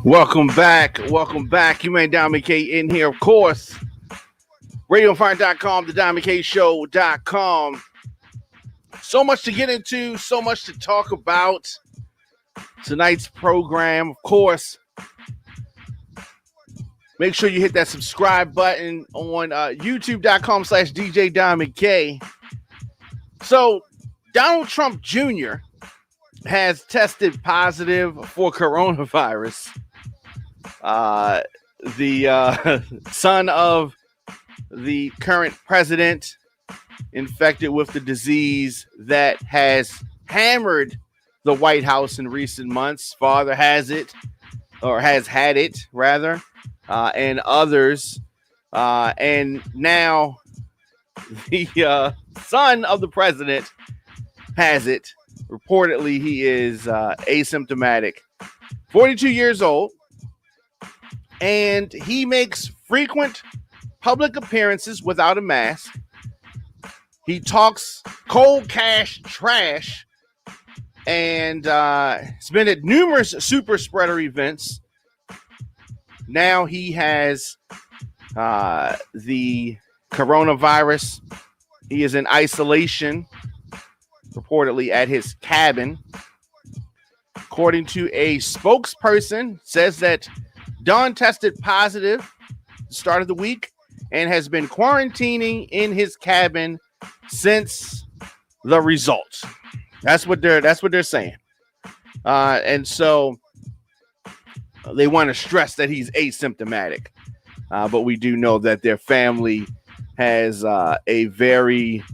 Welcome back. Welcome back. You may Diamond K in here, of course. RadioFire.com, the DiamondKShow.com. So much to get into, so much to talk about. Tonight's program, of course. Make sure you hit that subscribe button on YouTube.com/DJ Diamond K. So, Donald Trump Jr. has tested positive for coronavirus. The son of the current president infected with the disease that has hammered the White House in recent months. Father has it, or has had it, rather, and others. And now the son of the president has it. Reportedly, he is asymptomatic. 42 years old. And he makes frequent public appearances without a mask. He talks cold cash trash. And he's been at numerous super spreader events. Now he has the coronavirus. He is in isolation, reportedly at his cabin. According to a spokesperson, says that Don tested positive at the start of the week and has been quarantining in his cabin since the results. That's what they're saying. And so they want to stress that he's asymptomatic. But we do know that their family has a very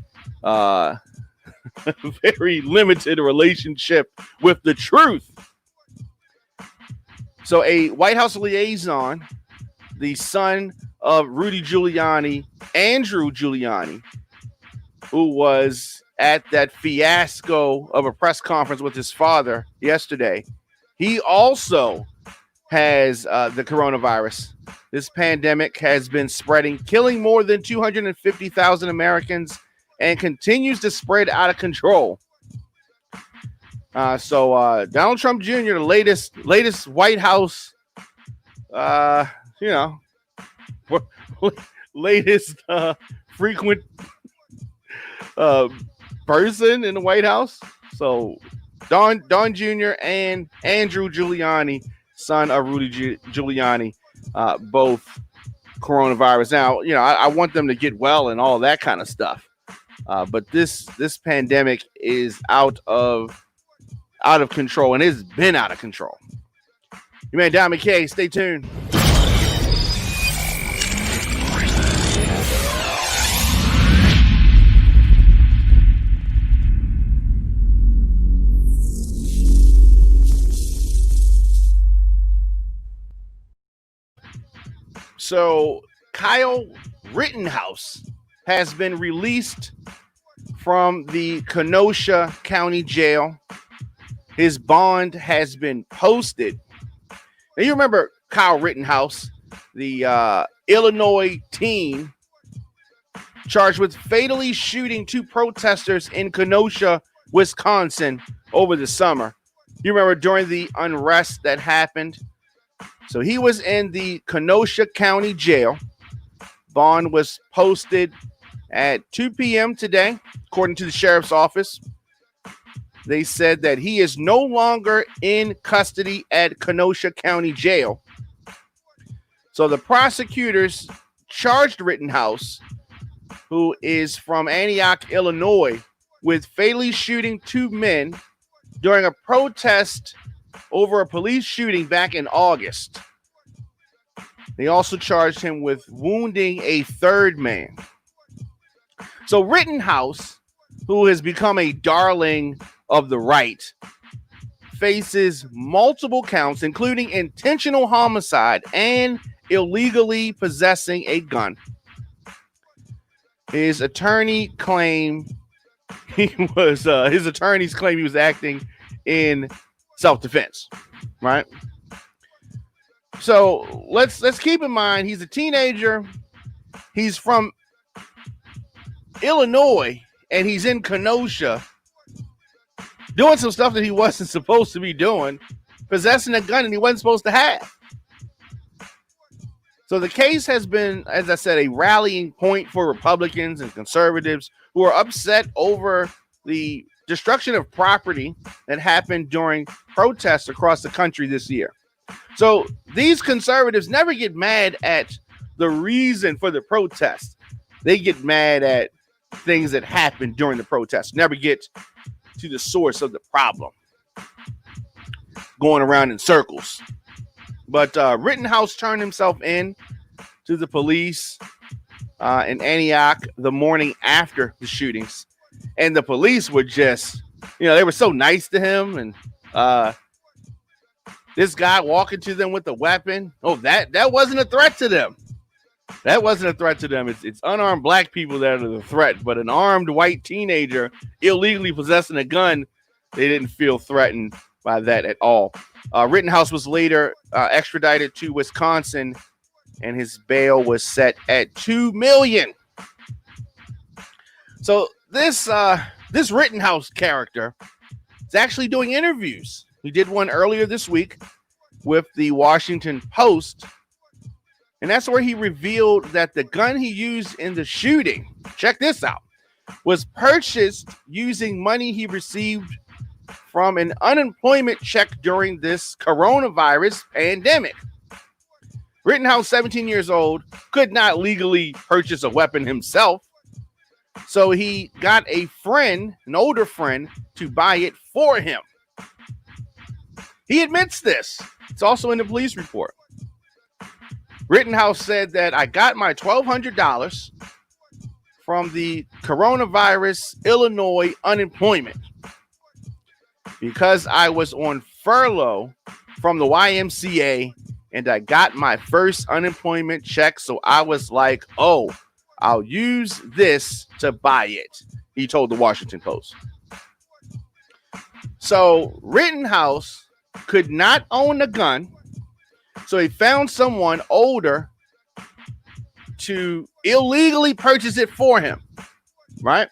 very limited relationship with the truth. So a White House liaison, the son of Rudy Giuliani, Andrew Giuliani, who was at that fiasco of a press conference with his father yesterday, he also has the coronavirus. This pandemic has been spreading, killing more than 250,000 Americans, and continues to spread out of control. So Donald Trump Jr., the latest White House, latest frequent person in the White House. So Don Jr. and Andrew Giuliani, son of Rudy Giuliani, both coronavirus. Now, I want them to get well and all that kind of stuff. But this pandemic is out of control, and it's been out of control. You man, Diamond K, stay tuned. So Kyle Rittenhouse has been released from the Kenosha County Jail. His bond has been posted. Now, you remember Kyle Rittenhouse, the Illinois teen charged with fatally shooting two protesters in Kenosha, Wisconsin over the summer. You remember during the unrest that happened? So he was in the Kenosha County Jail. Bond was posted at 2 p.m. today, according to the sheriff's office. They said that he is no longer in custody at Kenosha County Jail. So the prosecutors charged Rittenhouse, who is from Antioch, Illinois, with fatally shooting two men during a protest over a police shooting back in August. They also charged him with wounding a third man. So Rittenhouse, who has become a darling of the right, faces multiple counts, including intentional homicide and illegally possessing a gun. His attorneys claim he was acting in self-defense, right? So let's keep in mind he's a teenager. He's from Illinois and he's in Kenosha doing some stuff that he wasn't supposed to be doing, possessing a gun and he wasn't supposed to have. So the case has been, as I said, a rallying point for Republicans and conservatives who are upset over the destruction of property that happened during protests across the country this year. So these conservatives never get mad at the reason for the protest. They get mad at things that happened during the protest, never get to the source of the problem, going around in circles. But Rittenhouse turned himself in to the police in Antioch the morning after the shootings. And the police were just, they were so nice to him. And this guy walking to them with a weapon, that wasn't a threat to them. That wasn't a threat to them. It's unarmed black people that are the threat. But an armed white teenager illegally possessing a gun, they didn't feel threatened by that at all. Rittenhouse was later extradited to Wisconsin, and his bail was set at $2 million. So this Rittenhouse character is actually doing interviews. He did one earlier this week with the Washington Post, and that's where he revealed that the gun he used in the shooting, check this out, was purchased using money he received from an unemployment check during this coronavirus pandemic. Rittenhouse, 17 years old, could not legally purchase a weapon himself, so he got a friend, an older friend, to buy it for him. He admits this. It's also in the police report. Rittenhouse said that I got my $1,200 from the coronavirus Illinois unemployment because I was on furlough from the YMCA and I got my first unemployment check. So I was like, I'll use this to buy it, he told the Washington Post. So Rittenhouse could not own a gun. So he found someone older to illegally purchase it for him, right?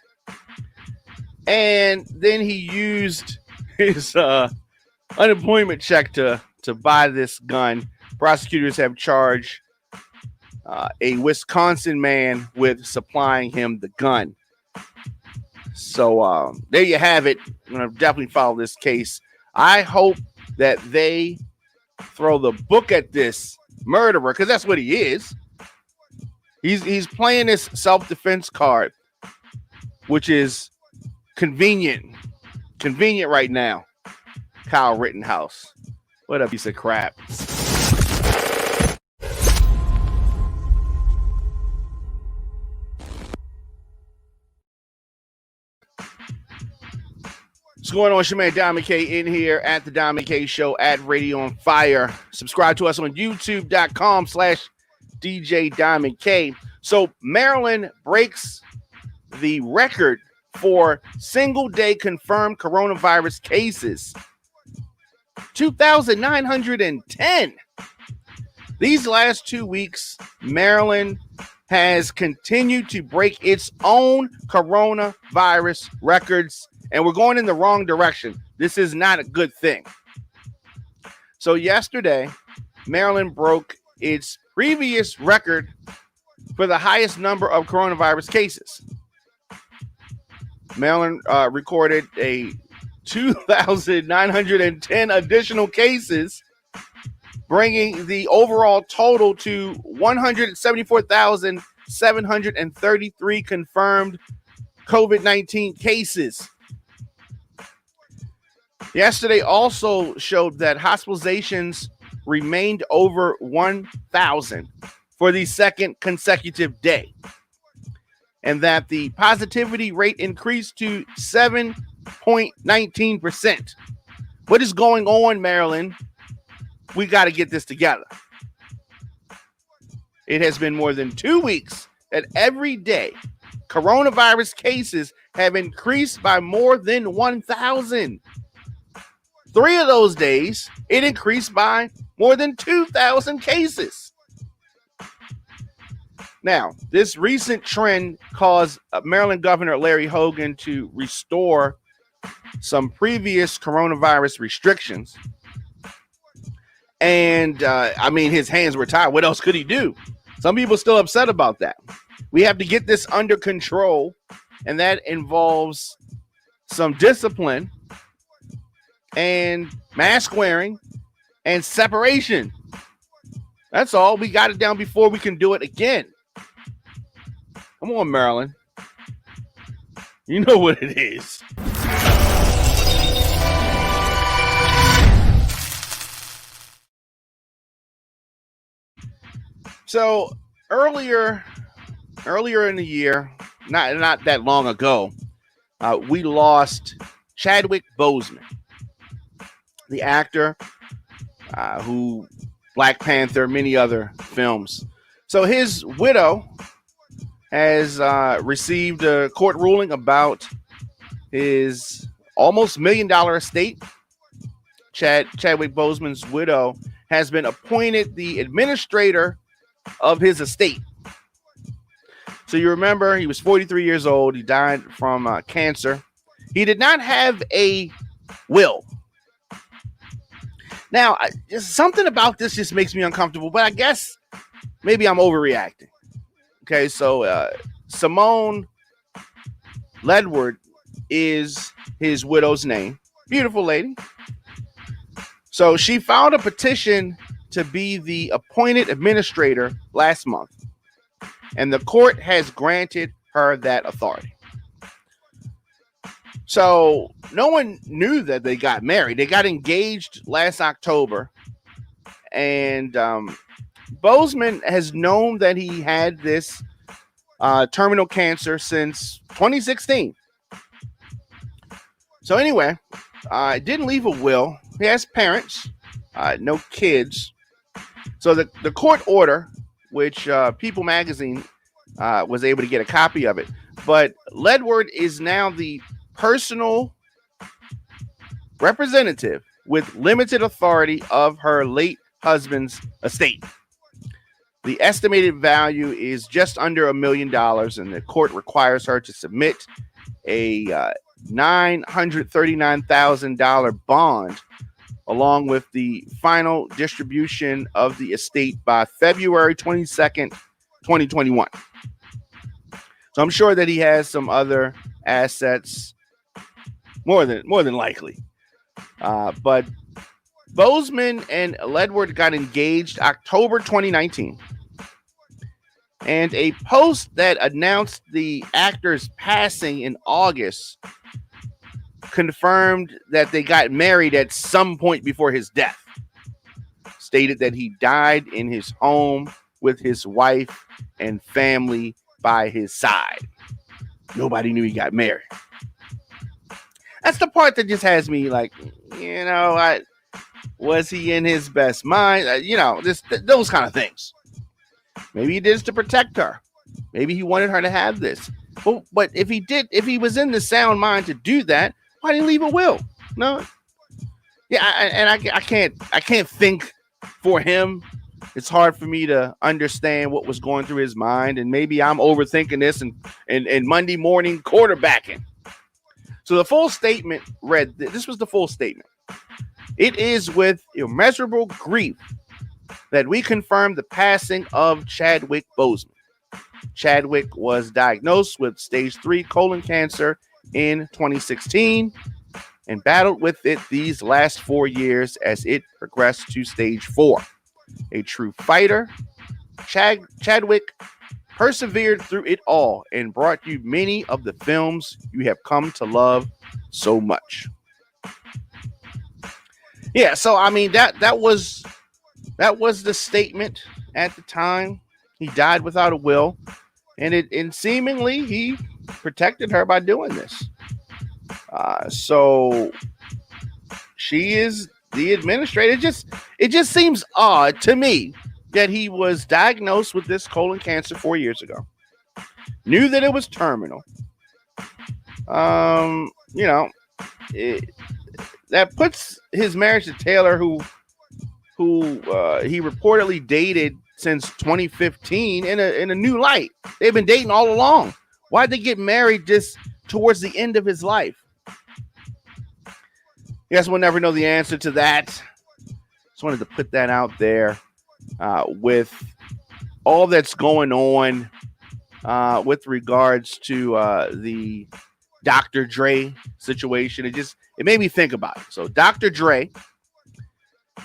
And then he used his unemployment check to buy this gun. Prosecutors have charged a Wisconsin man with supplying him the gun. So there you have it. I'm going to definitely follow this case. I hope that they throw the book at this murderer, because that's what he is. He's playing this self-defense card, which is convenient right now. Kyle Rittenhouse, what a piece of crap. What's going on? It's your man Diamond K in here at the Diamond K Show at Radio on Fire. Subscribe to us on YouTube.com/DJ Diamond K. So Maryland breaks the record for single day confirmed coronavirus cases. 2,910. These last 2 weeks, Maryland has continued to break its own coronavirus records, and we're going in the wrong direction. This is not a good thing. So yesterday, Maryland broke its previous record for the highest number of coronavirus cases. Maryland recorded a 2,910 additional cases, bringing the overall total to 174,733 confirmed COVID-19 cases. Yesterday also showed that hospitalizations remained over 1,000 for the second consecutive day, and that the positivity rate increased to 7.19%. What is going on, Maryland? We got to get this together. It has been more than 2 weeks that every day coronavirus cases have increased by more than 1,000. 3 of those days, it increased by more than 2,000 cases. Now, this recent trend caused Maryland Governor Larry Hogan to restore some previous coronavirus restrictions. And I mean, his hands were tied. What else could he do? Some people still upset about that. We have to get this under control, and that involves some discipline and mask wearing and separation. That's all. We got it down before we can do it again. Come on, Maryland. You know what it is. So earlier in the year, not that long ago, we lost Chadwick Boseman, the actor who Black Panther, many other films. So his widow has received a court ruling about his almost $1 million estate. Chadwick Boseman's widow has been appointed the administrator of his estate. So you remember he was 43 years old. He died from cancer. He did not have a will. Now, something about this just makes me uncomfortable, but I guess maybe I'm overreacting. Okay, so Simone Ledward is his widow's name. Beautiful lady. So she filed a petition to be the appointed administrator last month, and the court has granted her that authority. So no one knew that they got married. They got engaged last October, and Boseman has known that he had this terminal cancer since 2016. So anyway, didn't leave a will. He has parents, no kids. So the court order, which People Magazine was able to get a copy of it, but Ledward is now the personal representative with limited authority of her late husband's estate. The estimated value is just under $1 million, and the court requires her to submit a $939,000 bond along with the final distribution of the estate by February 22nd, 2021. So I'm sure that he has some other assets, more than likely. But Boseman and Ledward got engaged October 2019. And a post that announced the actor's passing in August confirmed that they got married at some point before his death. Stated that he died in his home with his wife and family by his side. Nobody knew he got married. That's the part that just has me like, was he in his best mind? Those kind of things. Maybe he did this to protect her. Maybe he wanted her to have this. But if he was in the sound mind to do that, why didn't he leave a will? No. Yeah, I can't think for him. It's hard for me to understand what was going through his mind, and maybe I'm overthinking this and Monday morning quarterbacking. So the full statement read, this was the full statement. It is with immeasurable grief that we confirm the passing of Chadwick Boseman. Chadwick was diagnosed with stage 3 colon cancer in 2016 and battled with it these last 4 years as it progressed to stage 4. A true fighter, Chadwick persevered through it all and brought you many of the films you have come to love so much. Yeah, so I mean that was the statement at the time. He died without a will, and seemingly he protected her by doing this. So she is the administrator. It just seems odd to me that he was diagnosed with this colon cancer 4 years ago. Knew that it was terminal. That puts his marriage to Taylor, who he reportedly dated since 2015, in a new light. They've been dating all along. Why'd they get married just towards the end of his life? Guess we'll never know the answer to that. Just wanted to put that out there with all that's going on with regards to the Dr. Dre situation. It made me think about it. So Dr. Dre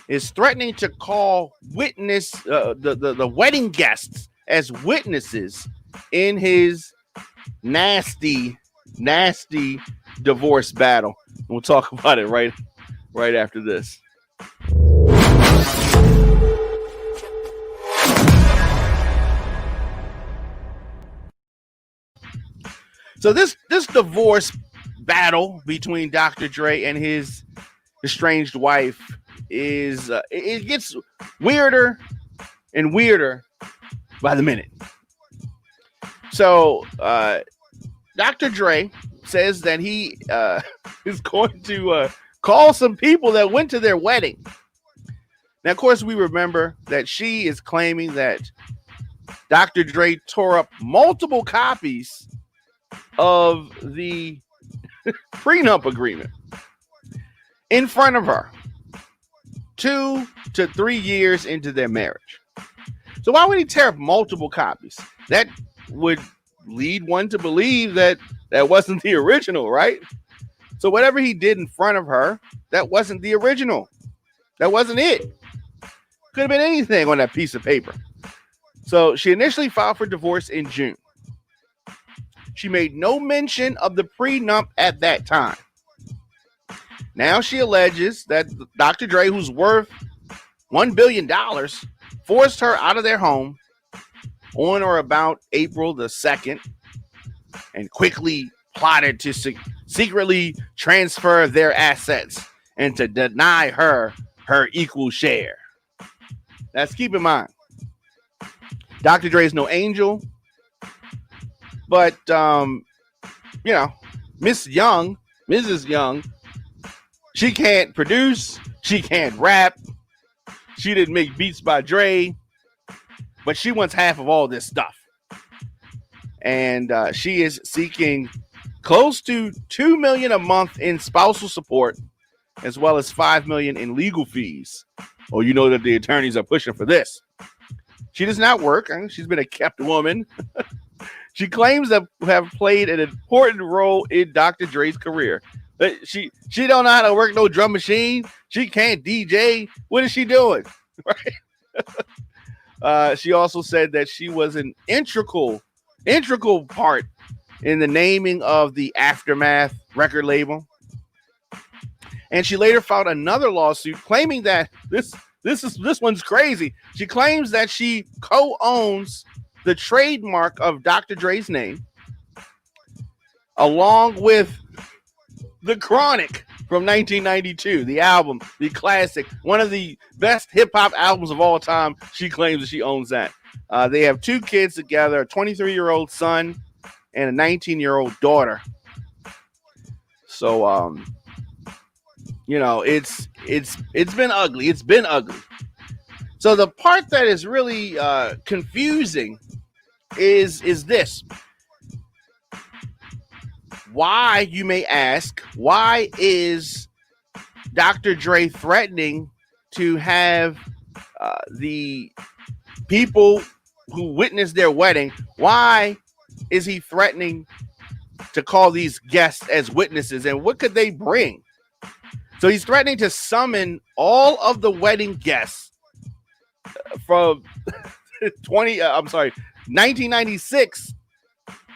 is threatening to call the wedding guests as witnesses in his nasty divorce battle. And we'll talk about it right after this. So this divorce battle between Dr. Dre and his estranged wife is it gets weirder and weirder by the minute. So Dr. Dre says that he is going to call some people that went to their wedding. Now, of course, we remember that she is claiming that Dr. Dre tore up multiple copies of the prenup agreement in front of her 2 to 3 years into their marriage. So why would he tear up multiple copies? That would lead one to believe that wasn't the original, right? So whatever he did in front of her, that wasn't the original. That wasn't it. Could have been anything on that piece of paper. So she initially filed for divorce in June. She made no mention of the prenup at that time. Now she alleges that Dr. Dre, who's worth $1 billion, forced her out of their home on or about April the 2nd and quickly plotted to secretly transfer their assets and to deny her equal share. Let's keep in mind, Dr. Dre is no angel, but, Mrs. Young, she can't produce, she can't rap, she didn't make beats by Dre, but she wants half of all this stuff. And she is seeking close to $2 million a month in spousal support, as well as $5 million in legal fees. Oh, you know that the attorneys are pushing for this. She does not work. She's been a kept woman. She claims to have played an important role in Dr. Dre's career. But she don't know how to work no drum machine. She can't DJ. What is she doing? Right? She also said that she was an integral part in the naming of the Aftermath record label. And she later filed another lawsuit claiming that this one's crazy. She claims that she co-owns the trademark of Dr. Dre's name, along with The Chronic from 1992, the album, the classic, one of the best hip-hop albums of all time. She claims that she owns that. They have 2 kids together, a 23-year-old son and a 19-year-old daughter. So, it's been ugly. It's been ugly. So the part that is really confusing is this. Why, you may ask, why is Dr. Dre threatening to have the people who witnessed their wedding, why is he threatening to call these guests as witnesses, and what could they bring? So he's threatening to summon all of the wedding guests from 1996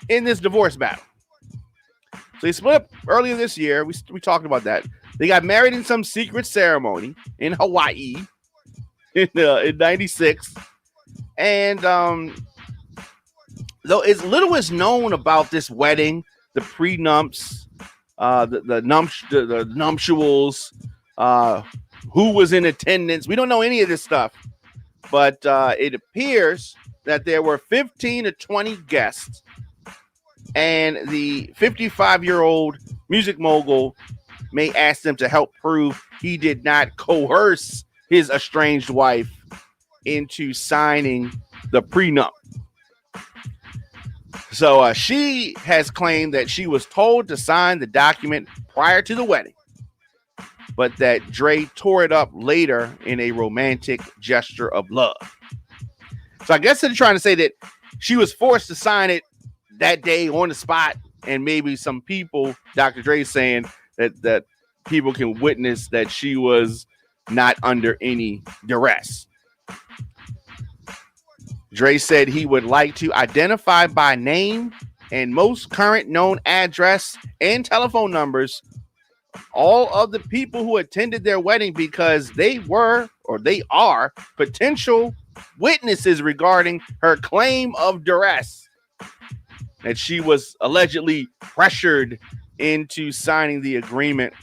in this divorce battle. So he split up earlier this year. We talked about that. They got married in some secret ceremony in Hawaii in 96. And though as little is known about this wedding, the prenups, the nuptials, who was in attendance, we don't know any of this stuff. But it appears that there were 15 to 20 guests, and the 55-year-old music mogul may ask them to help prove he did not coerce his estranged wife into signing the prenup. So she has claimed that she was told to sign the document prior to the wedding, but that Dre tore it up later in a romantic gesture of love. So I guess they're trying to say that she was forced to sign it that day on the spot, and maybe some people, Dr. Dre saying that people can witness that she was not under any duress. Dre said he would like to identify by name and most current known address and telephone numbers all of the people who attended their wedding, because they are potential witnesses regarding her claim of duress, that she was allegedly pressured into signing the agreement.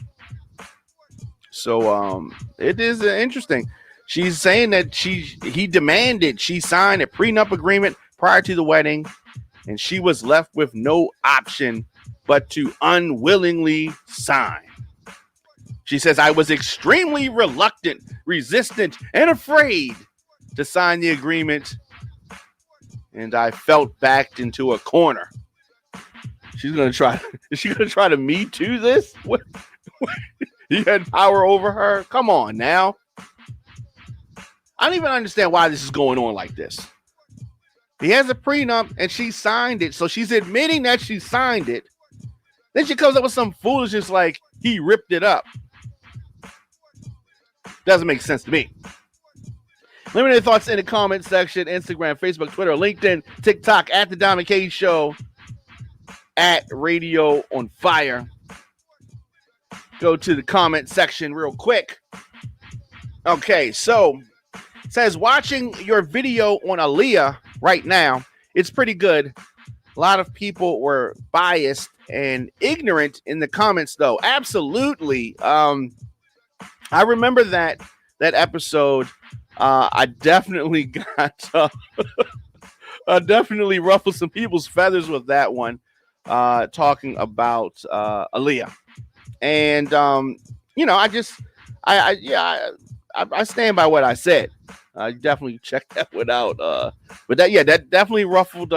So it is interesting. She's saying that he demanded she sign a prenup agreement prior to the wedding, and she was left with no option but to unwillingly sign. She says, I was extremely reluctant, resistant, and afraid to sign the agreement, and I felt backed into a corner. She's going to try. Is she going to try to Me Too this? What? He had power over her? Come on now. I don't even understand why this is going on like this. He has a prenup and she signed it, so she's admitting that she signed it. Then she comes up with some foolishness like he ripped it up. Doesn't make sense to me. Let me know your thoughts in the comment section. Instagram, Facebook, Twitter, LinkedIn, TikTok, at The Diamond K Show, at Radio on Fire. Go to the comment section real quick. Okay, so it says, watching your video on Aaliyah right now, it's pretty good. A lot of people were biased and ignorant in the comments, though. Absolutely. I remember that episode. I definitely got I definitely ruffled some people's feathers with that one, talking about Aaliyah. And I stand by what I said. Definitely check that one out. But that definitely ruffled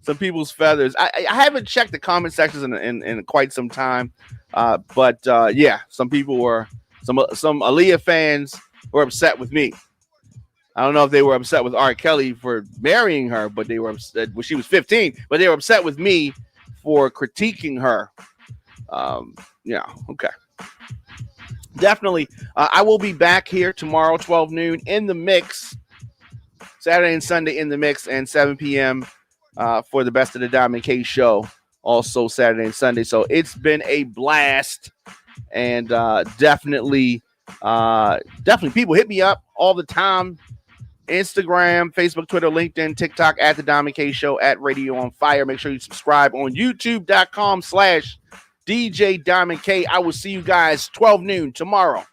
some people's feathers. I haven't checked the comment sections in quite some time. But some people were some Aaliyah fans were upset with me. I don't know if they were upset with R. Kelly for marrying her, but they were upset when she was 15. But they were upset with me for critiquing her. Okay. Definitely. I will be back here tomorrow, 12 noon, in the mix. Saturday and Sunday in the mix, and 7 p.m. For the Best of the Diamond K Show, also Saturday and Sunday. So it's been a blast, and definitely people hit me up all the time. Instagram, Facebook, Twitter, LinkedIn, TikTok, at The Diamond K Show, at Radio on Fire. Make sure you subscribe on youtube.com/DJ Diamond K. I will see you guys 12 noon tomorrow.